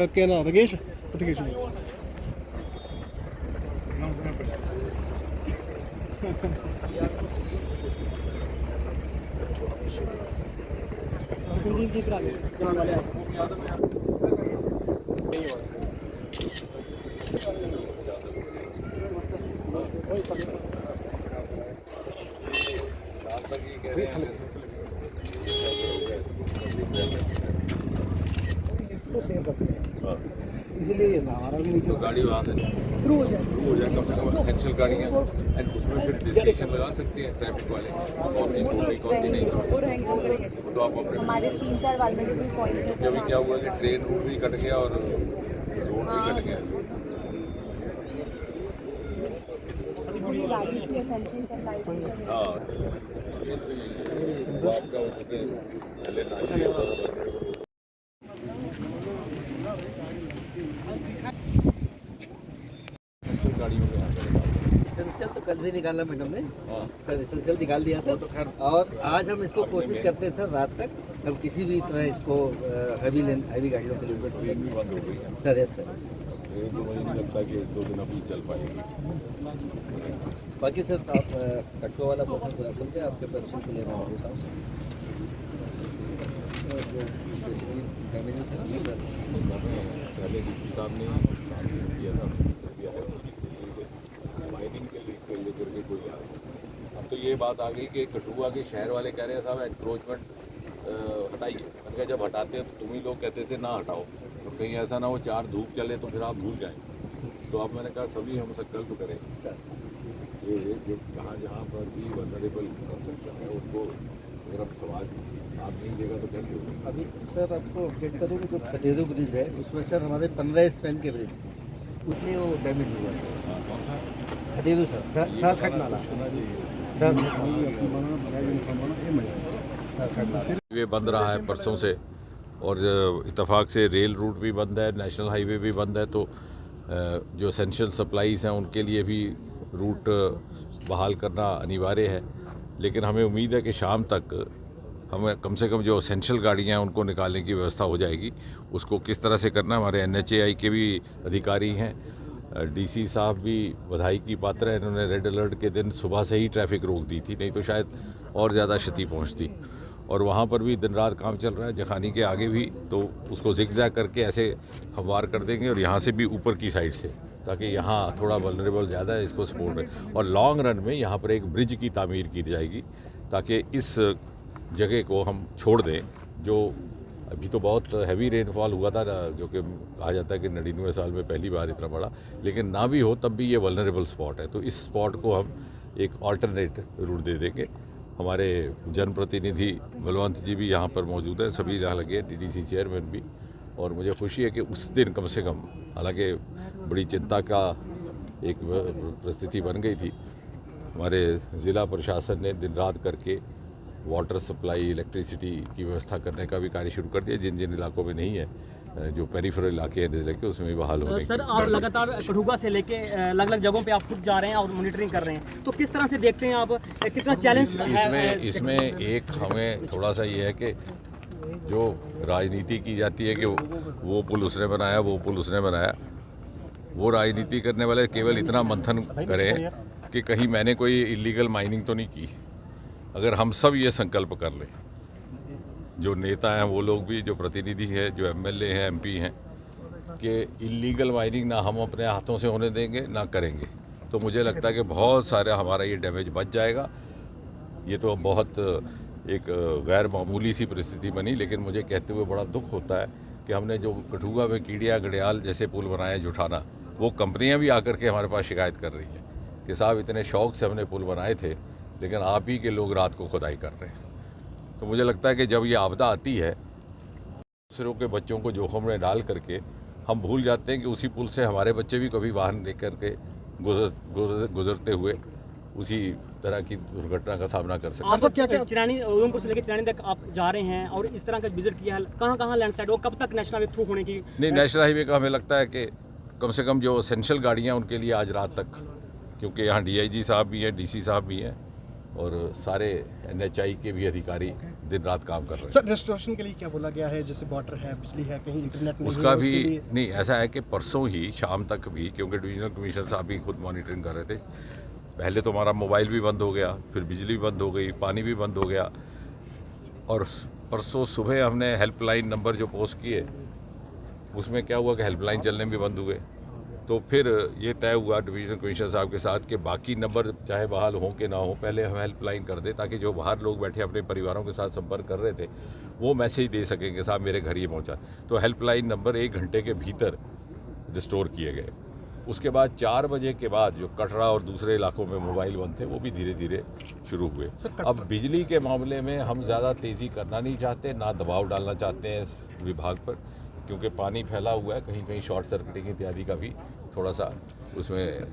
क्या नाम रगेश रगेश इसको सेव करते हैं इसलिए हमारा भी नीचे गाड़ी वहाँ से थ्रू हो जाए कम से कम एसेंशियल गाड़ियाँ एंड उसमें फिर डिस्क्रिप्शन लगा सकते हैं ट्रैफिक वाले कौन सी छोड़ रही कौन सी नहीं तो आप अपने हमारे 3-4 वाले में भी पॉइंट है। अभी क्या हुआ कि ट्रेन रूट भी कट गया और रोड भी कट गया। हाँ पहले गाड़ियों में एसेंशियल तो कल भी निकाला मैडम ने सर, एसेंशियल निकाल दिया सर। और आज हम इसको कोशिश करते हैं सर रात तक हम किसी भी तरह इसको हैवी गाड़ियों के लिए ट्रेन भी बंद हो गई है सर। Yes sir. ट्रेन तो मुझे नहीं लगता कि 1-2 दिन अभी चल पाएगी। बाकी सर आप कटको वाला पर्सन पूरा करके आपके पर्सन को लेना होता हूँ पहले डीसी साहब ने किया था माइनिंग के लेकर के कोई अब तो ये बात आ गई कि कठुआ के शहर वाले कह रहे हैं साहब एंक्रोचमेंट हटाइए। मैंने कहा जब हटाते हैं तो तुम ही लोग कहते थे ना हटाओ, तो कहीं ऐसा ना हो 4 धूप चले तो फिर आप भूल जाएं। तो अब मैंने कहा सभी हम संकल्प करें सर ये जो जहाँ पर भी वनरेबल कंस्ट्रक्शन है उसको अगर हम समाज साथ नहीं देगा तो कैसे होगा। अभी सर आपको अपडेट करूँ जो खटेरू ब्रिज है उसमें सर हमारे 15 स्पैन के ब्रिज उसलिए वो डैमेज हुआ सर। कौन सा खटेरू सर खट नाला सर वे बंद रहा है परसों से और इत्तेफाक से रेल रूट भी बंद है, नेशनल हाईवे भी बंद है। तो जो एसेंशियल सप्लाईज़ हैं उनके लिए भी रूट बहाल करना अनिवार्य है। लेकिन हमें उम्मीद है कि शाम तक हमें कम से कम जो एसेंशियल गाड़ियाँ हैं उनको निकालने की व्यवस्था हो जाएगी। उसको किस तरह से करना है हमारे NHAI के भी अधिकारी हैं, DC साहब भी बधाई की पात्र है। इन्होंने रेड अलर्ट के दिन सुबह से ही ट्रैफिक रोक दी थी, नहीं तो शायद और ज़्यादा क्षति पहुंचती। और वहाँ पर भी दिन रात काम चल रहा है, जखानी के आगे भी, तो उसको जिगजैग करके ऐसे हमवार कर देंगे और यहाँ से भी ऊपर की साइड से, ताकि यहाँ थोड़ा वल्नरेबल ज़्यादा है, इसको सपोर्ट है। और लॉन्ग रन में यहाँ पर एक ब्रिज की तामीर की जाएगी ताकि इस जगह को हम छोड़ दें। जो अभी तो बहुत हैवी रेनफॉल हुआ था, जो कि कहा जाता है कि 99 साल में पहली बार इतना बड़ा, लेकिन ना भी हो तब भी ये वल्नरेबल स्पॉट है। तो इस स्पॉट को हम एक ऑल्टरनेट रूट दे देंगे। हमारे जनप्रतिनिधि बलवंत जी भी यहाँ पर मौजूद हैं, सभी यहाँ लगे, DDC चेयरमैन भी। और मुझे खुशी है कि उस दिन कम से कम, हालांकि बड़ी चिंता का एक परिस्थिति बन गई थी, हमारे ज़िला प्रशासन ने दिन रात करके वाटर सप्लाई, इलेक्ट्रिसिटी की व्यवस्था करने का भी कार्य शुरू कर दिया। जिन जिन इलाकों में नहीं है, जो पेरिफेरल इलाके हैं जिले के, उसमें भी बहाल होने सर आप लगातार कठुआ से लेके अलग अलग जगहों पे आप खुद जा रहे हैं और मॉनिटरिंग कर रहे हैं, तो किस तरह से देखते हैं आप, कितना चैलेंज इसमें एक हमें थोड़ा सा ये है कि जो राजनीति की जाती है कि वो पुल उसने बनाया, वो पुल उसने बनाया, वो राजनीति करने वाले केवल इतना मंथन करें कि कहीं मैंने कोई इलीगल माइनिंग तो नहीं की। अगर हम सब ये संकल्प कर लें, जो नेता हैं वो लोग भी, जो प्रतिनिधि हैं, जो एमएलए हैं, एमपी हैं, कि इलीगल माइनिंग ना हम अपने हाथों से होने देंगे ना करेंगे, तो मुझे लगता है कि बहुत सारा हमारा ये डैमेज बच जाएगा। ये तो बहुत एक गैर मामूली सी परिस्थिति बनी, लेकिन मुझे कहते हुए बड़ा दुख होता है कि हमने जो कठुआ में कीड़िया गड़ियाल जैसे पुल बनाए जुठाना, वो कंपनियां भी आकर के हमारे पास शिकायत कर रही हैं कि साहब इतने शौक से हमने पुल बनाए थे, लेकिन आप ही के लोग रात को खुदाई कर रहे हैं। तो मुझे लगता है कि जब ये आपदा आती है, दूसरों के बच्चों को जोखिम में डाल करके हम भूल जाते हैं कि उसी पुल से हमारे बच्चे भी कभी वाहन लेकर के गुजरते हुए उसी तरह की दुर्घटना का सामना कर सकते हैं। आप क्या चिरानी, उधमपुर से लेकर चिरानी तक आप जा रहे हैं और इस तरह का विजिट किया है, कहाँ लैंडस्लाइड और कब तक नेशनल हाईवे थ्रू होने की? नहीं, नेशनल हाईवे का हमें लगता है कि कम से कम जो एसेंशियल गाड़ियाँ उनके लिए आज रात तक, क्योंकि यहाँ डीआईजी साहब भी हैं, डीसी साहब भी हैं और सारे एनएचआई के भी अधिकारी दिन रात काम कर रहे हैं। सर, रेस्टोरेशन के लिए क्या बोला गया है? जैसे वाटर है, बिजली है, कहीं इंटरनेट नहीं उसका है, भी उसके लिए... नहीं, ऐसा है कि परसों ही शाम तक भी, क्योंकि डिवीजनल कमिश्नर साहब भी खुद मॉनिटरिंग कर रहे थे, पहले तो हमारा मोबाइल भी बंद हो गया, फिर बिजली भी बंद हो गई, पानी भी बंद हो गया, और परसों सुबह हमने हेल्पलाइन नंबर जो पोस्ट किए, उसमें क्या हुआ कि हेल्पलाइन चलने भी बंद हुए। तो फिर ये तय हुआ डिवीजनल कमिश्नर साहब के साथ कि बाकी नंबर चाहे बहाल हों कि ना हो, पहले हम हेल्पलाइन कर दें, ताकि जो बाहर लोग बैठे अपने परिवारों के साथ संपर्क कर रहे थे वो मैसेज दे सकें कि साहब मेरे घर ये पहुंचा। तो हेल्पलाइन नंबर 1 घंटे के भीतर रिस्टोर किए गए। उसके बाद 4 बजे के बाद जो कटरा और दूसरे इलाकों में मोबाइल बंद थे वो भी धीरे धीरे शुरू हुए। अब बिजली के मामले में हम ज़्यादा तेज़ी करना नहीं चाहते, ना दबाव डालना चाहते हैं विभाग पर, क्योंकि पानी फैला हुआ है, कहीं कहीं शॉर्ट सर्किटिंग इत्यादि का भी थोड़ा सा उसमें